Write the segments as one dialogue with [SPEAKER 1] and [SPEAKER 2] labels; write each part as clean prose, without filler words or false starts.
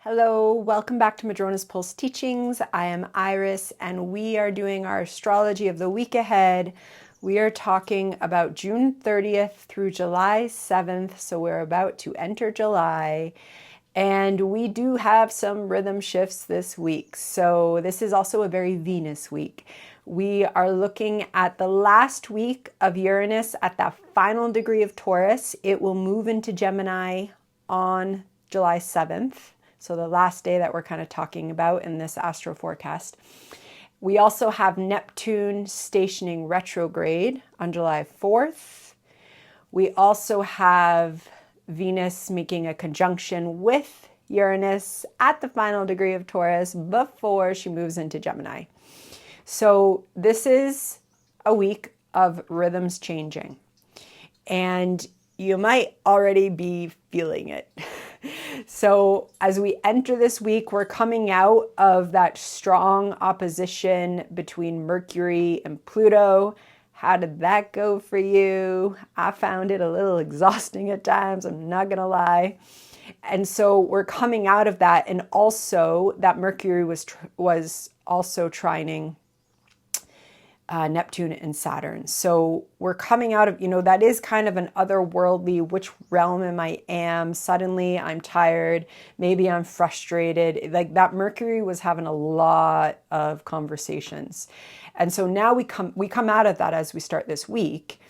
[SPEAKER 1] Hello, welcome back to Madrona's Pulse Teachings. I am Iris and we are doing our astrology of the week ahead. We are talking about June 30th through July 7th, so we're about to enter July. And we do have some rhythm shifts this week. So this is also a very Venus week. We are looking at the last week of Uranus at that final degree of Taurus. It will move into Gemini on July 7th. So the last day that we're kind of talking about in this astro forecast. We also have Neptune stationing retrograde on July 4th. We also have Venus making a conjunction with Uranus at the final degree of Taurus before she moves into Gemini. So this is a week of rhythms changing. And you might already be feeling it. So as we enter this week, we're coming out of that strong opposition between Mercury and Pluto. How did that go for you? I found it a little exhausting at times, I'm not gonna lie. And so we're coming out of that, and also that Mercury was also trining Neptune and Saturn. So we're coming out of, that is kind of an otherworldly, which realm am? Suddenly I'm tired. Maybe I'm frustrated. Like that Mercury was having a lot of conversations. And so now we come out of that as we start this week.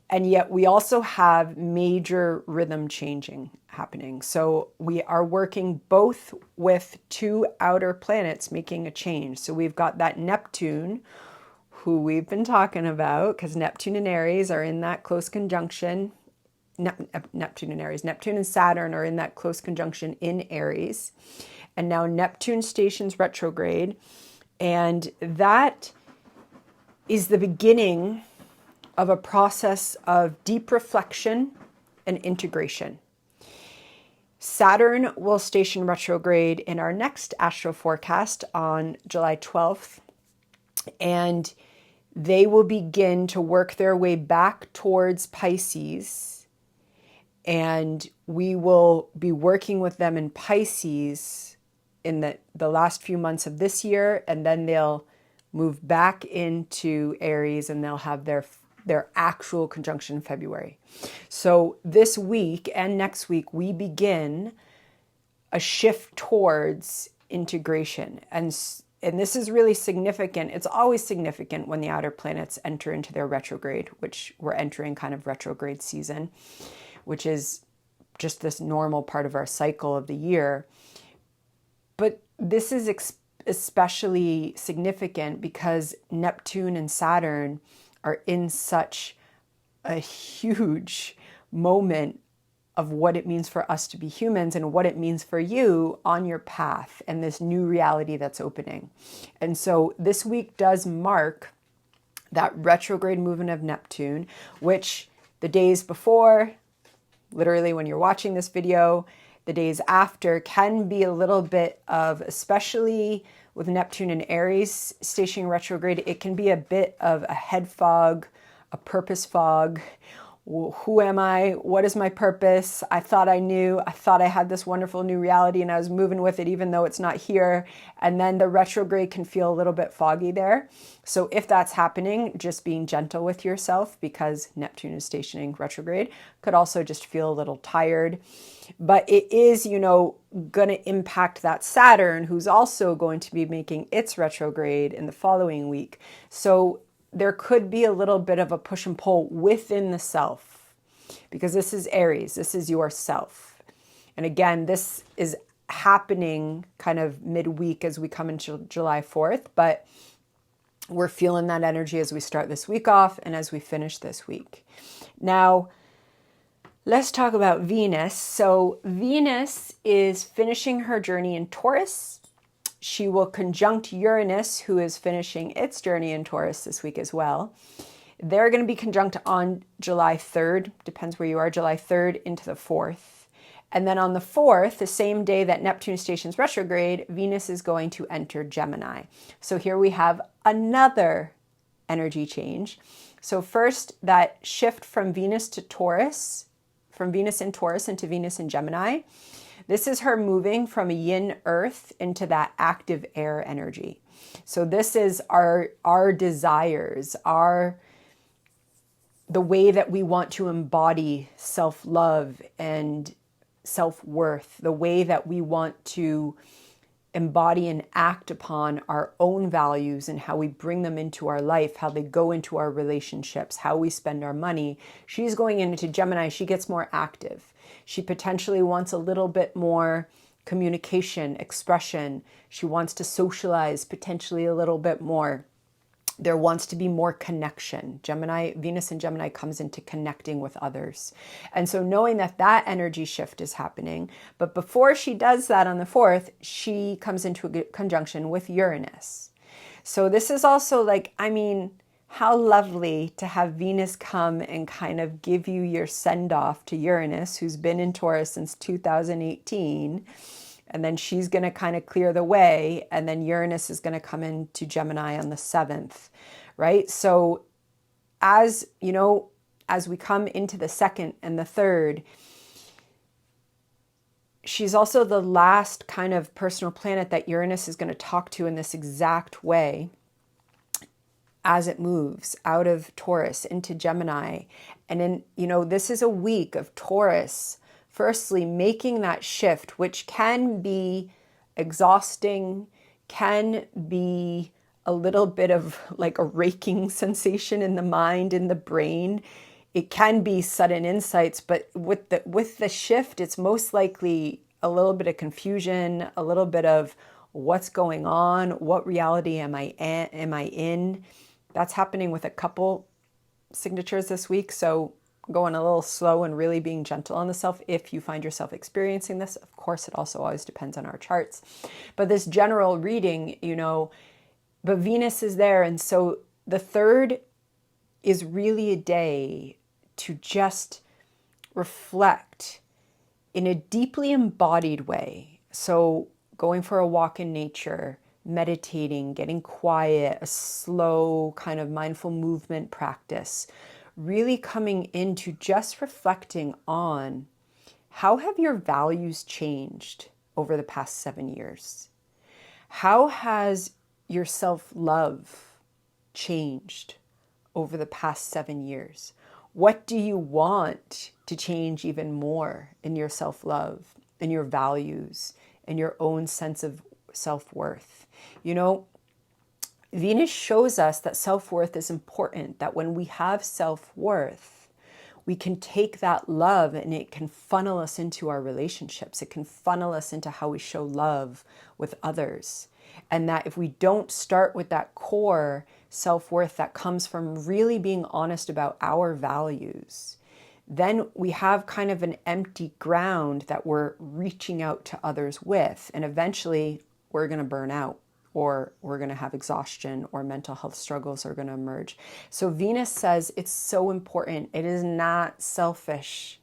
[SPEAKER 1] And yet we also have major rhythm changing happening. So we are working both with two outer planets making a change. So we've got that Neptune, who we've been talking about, because Neptune and Aries are in that close conjunction. Neptune and Saturn are in that close conjunction in Aries. And now Neptune stations retrograde. And that is the beginning of a process of deep reflection and integration. Saturn will station retrograde in our next astro forecast on July 12th. And they will begin to work their way back towards Pisces, and we will be working with them in Pisces in the last few months of this year, and then they'll move back into Aries and they'll have their actual conjunction in February. So this week and next week, we begin a shift towards integration. And this is really significant. It's always significant when the outer planets enter into their retrograde, which we're entering kind of retrograde season, which is just this normal part of our cycle of the year. But this is especially significant because Neptune and Saturn are in such a huge moment of what it means for us to be humans and what it means for you on your path and this new reality that's opening. And so this week does mark that retrograde movement of Neptune, which the days before, literally when you're watching this video, the days after can be a little bit of, especially with Neptune and Aries stationing retrograde, it can be a bit of a head fog, a purpose fog. Who am I? What is my purpose? I thought I knew. I thought I had this wonderful new reality and I was moving with it even though it's not here. And then the retrograde can feel a little bit foggy there. So if that's happening, just being gentle with yourself, because Neptune is stationing retrograde, could also just feel a little tired. But it is, going to impact that Saturn, who's also going to be making its retrograde in the following week. So there could be a little bit of a push and pull within the self, because this is Aries, this is yourself. And again, this is happening kind of midweek as we come into July 4th, but we're feeling that energy as we start this week off and as we finish this week. Now, let's talk about Venus. So Venus is finishing her journey in Taurus. She will conjunct Uranus, who is finishing its journey in Taurus this week as well. They're going to be conjunct on July 3rd, depends where you are, July 3rd into the 4th. And then on the 4th, the same day that Neptune stations retrograde, Venus is going to enter Gemini. So here we have another energy change. So first, that shift from Venus to Taurus, from Venus in Taurus into Venus in Gemini. This is her moving from a yin earth into that active air energy. So this is our desires, the way that we want to embody self-love and self-worth, the way that we want to embody and act upon our own values and how we bring them into our life, how they go into our relationships, how we spend our money. She's going into Gemini. She gets more active. She potentially wants a little bit more communication, expression. She wants to socialize potentially a little bit more. There wants to be more connection. Gemini, Venus in Gemini comes into connecting with others. And so knowing that that energy shift is happening, but before she does that on the 4th, she comes into a conjunction with Uranus. So this is also like, I mean, how lovely to have Venus come and kind of give you your send-off to Uranus, who's been in Taurus since 2018. And then she's going to kind of clear the way. And then Uranus is going to come into Gemini on the 7th, right? So as, you know, as we come into the 2nd and the 3rd, she's also the last kind of personal planet that Uranus is going to talk to in this exact way as it moves out of Taurus into Gemini. And then, you know, this is a week of Taurus firstly making that shift, which can be exhausting, can be a little bit of like a raking sensation in the mind, in the brain. It can be sudden insights, but with the shift, it's most likely a little bit of confusion, a little bit of what's going on, what reality am I in? That's happening with a couple signatures this week. So going a little slow and really being gentle on the self if you find yourself experiencing this. Of course, it also always depends on our charts. But this general reading, you know, but Venus is there. And so the 3rd is really a day to just reflect in a deeply embodied way. So going for a walk in nature, meditating, getting quiet, a slow kind of mindful movement practice, really coming into just reflecting on how have your values changed over the past 7 years? How has your self-love changed over the past 7 years? What do you want to change even more in your self-love, in your values, in your own sense of self-worth? You know, Venus shows us that self-worth is important, that when we have self-worth, we can take that love and it can funnel us into our relationships. It can funnel us into how we show love with others. And that if we don't start with that core self-worth that comes from really being honest about our values, then we have kind of an empty ground that we're reaching out to others with. And eventually we're going to burn out, or we're going to have exhaustion, or mental health struggles are going to emerge. So Venus says it's so important. It is not selfish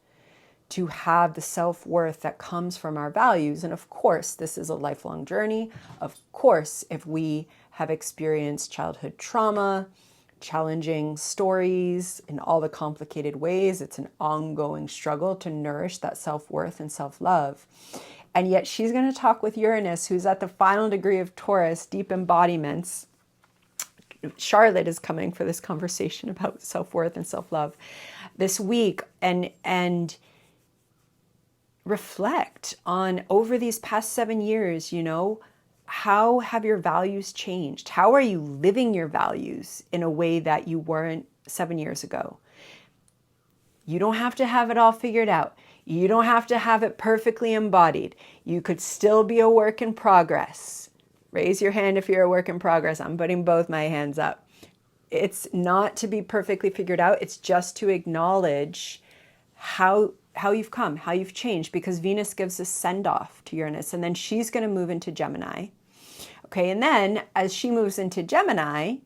[SPEAKER 1] to have the self-worth that comes from our values. And of course, this is a lifelong journey. Of course, if we have experienced childhood trauma, challenging stories in all the complicated ways, it's an ongoing struggle to nourish that self-worth and self-love. And yet she's going to talk with Uranus, who's at the final degree of Taurus, deep embodiments. Charlotte is coming for this conversation about self-worth and self-love this week, and reflect on over these past 7 years, you know, how have your values changed? How are you living your values in a way that you weren't 7 years ago? You don't have to have it all figured out. You don't have to have it perfectly embodied. You could still be a work in progress. Raise your hand if you're a work in progress. I'm putting both my hands up. It's not to be perfectly figured out. It's just to acknowledge how you've come, how you've changed, because Venus gives a send-off to Uranus, and then she's going to move into Gemini. Okay, and then as she moves into Gemini,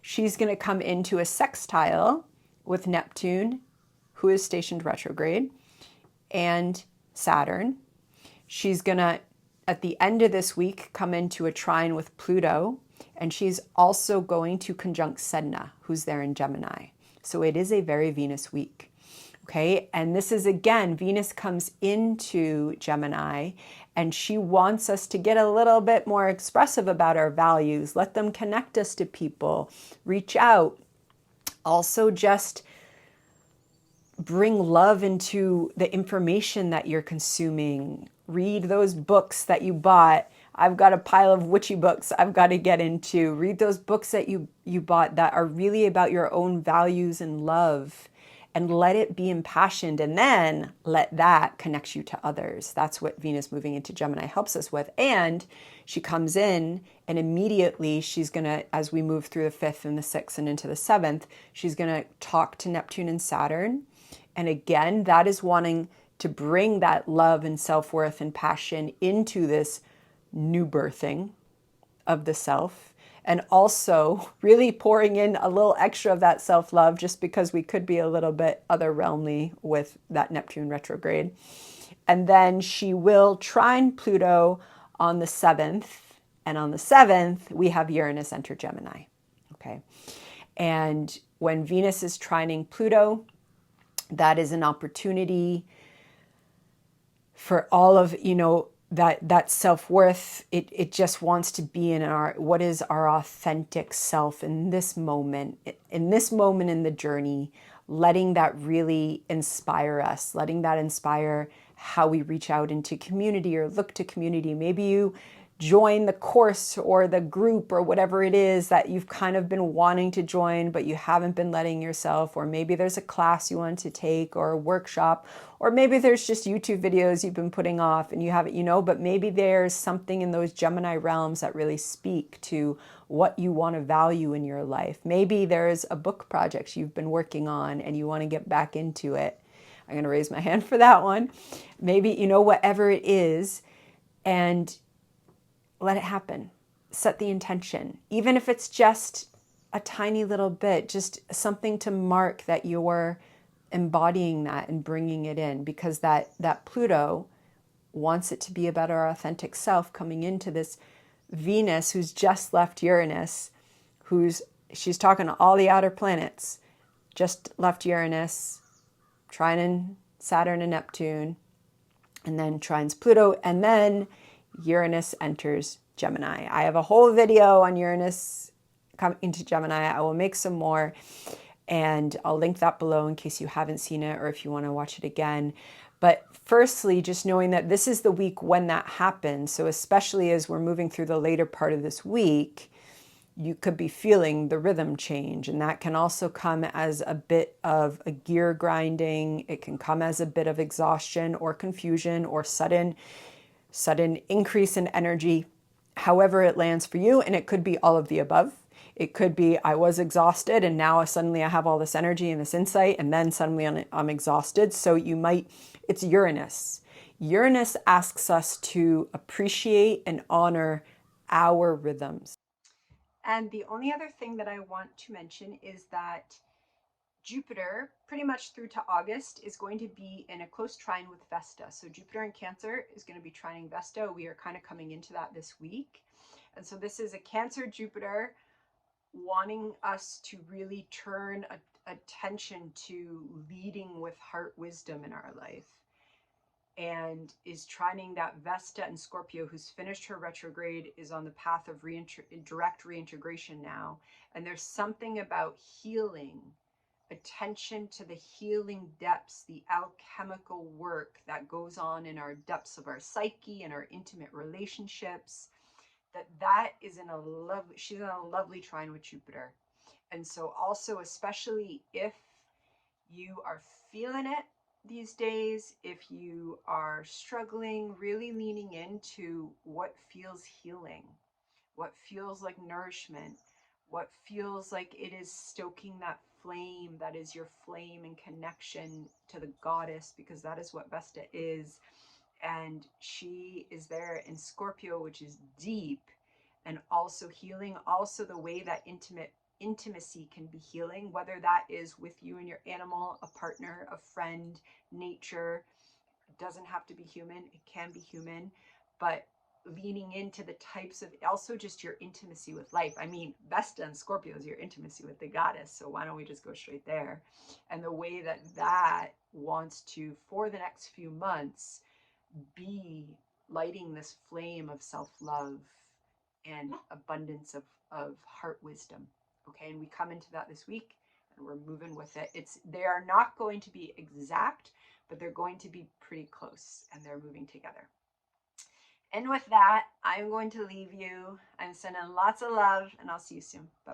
[SPEAKER 1] she's going to come into a sextile with Neptune, who is stationed retrograde, and Saturn. She's going to, at the end of this week, come into a trine with Pluto, and she's also going to conjunct Sedna, who's there in Gemini. So it is a very Venus week. Okay, and this is again, Venus comes into Gemini and she wants us to get a little bit more expressive about our values, let them connect us to people, reach out. Also, just bring love into the information that you're consuming. Read those books that you bought. I've got a pile of witchy books I've got to get into. Read those books that you bought that are really about your own values and love, and let it be impassioned, and then let that connect you to others. That's what Venus moving into Gemini helps us with. And she comes in and immediately she's going to, as we move through the 5th and the 6th and into the 7th, she's going to talk to Neptune and Saturn. And again, that is wanting to bring that love and self-worth and passion into this new birthing of the self, and also really pouring in a little extra of that self-love, just because we could be a little bit other realmly with that Neptune retrograde. And then she will trine Pluto on the 7th, and on the 7th we have Uranus enter Gemini. Okay, and when Venus is trining Pluto, that is an opportunity for all of, that self-worth. It just wants to be in what is our authentic self in this moment in the journey, letting that really inspire us, letting that inspire how we reach out into community or look to community. Maybe you join the course or the group or whatever it is that you've kind of been wanting to join, but you haven't been letting yourself, or maybe there's a class you want to take or a workshop, or maybe there's just YouTube videos you've been putting off and you haven't, but maybe there's something in those Gemini realms that really speak to what you want to value in your life. Maybe there's a book project you've been working on and you want to get back into it. I'm going to raise my hand for that one. Maybe, whatever it is, and let it happen. Set the intention. Even if it's just a tiny little bit, just something to mark that you're embodying that and bringing it in, because that Pluto wants it to be about our authentic self coming into this Venus who's just left Uranus, she's talking to all the outer planets, just left Uranus, trining Saturn and Neptune, and then trines Pluto, and then Uranus enters Gemini. I have a whole video on Uranus coming into Gemini. I will make some more, and I'll link that below in case you haven't seen it or if you want to watch it again. But firstly, just knowing that this is the week when that happens. So especially as we're moving through the later part of this week, you could be feeling the rhythm change. And that can also come as a bit of a gear grinding. It can come as a bit of exhaustion or confusion or sudden increase in energy, however it lands for you. And it could be all of the above. It could be, I was exhausted and now suddenly I have all this energy and this insight, and then suddenly I'm exhausted. So it's Uranus. Uranus asks us to appreciate and honor our rhythms. And the only other thing that I want to mention is that Jupiter, pretty much through to August, is going to be in a close trine with Vesta. So Jupiter in Cancer is going to be trining Vesta. We are kind of coming into that this week. And so this is a Cancer Jupiter wanting us to really turn attention to leading with heart wisdom in our life, and is trining that Vesta and Scorpio, who's finished her retrograde, is on the path of direct reintegration now. And there's something about healing, attention to the healing depths, the alchemical work that goes on in our depths of our psyche and our intimate relationships, that is she's in a lovely trine with Jupiter. And so also, especially if you are feeling it these days, if you are struggling, really leaning into what feels healing, what feels like nourishment, what feels like it is stoking that flame that is your flame and connection to the goddess, because that is what Vesta is. And she is there in Scorpio, which is deep and also healing, also the way that intimacy can be healing, whether that is with you and your animal, a partner, a friend, nature. It doesn't have to be human, it can be human, but leaning into the types of, also just your intimacy with life. I mean, Vesta and Scorpio is your intimacy with the goddess, so why don't we just go straight there? And the way that wants to, for the next few months, be lighting this flame of self-love and abundance of heart wisdom. Okay, and we come into that this week and we're moving with it. They are not going to be exact, but they're going to be pretty close, and they're moving together. And with that, I'm going to leave you. I'm sending lots of love, and I'll see you soon. Bye.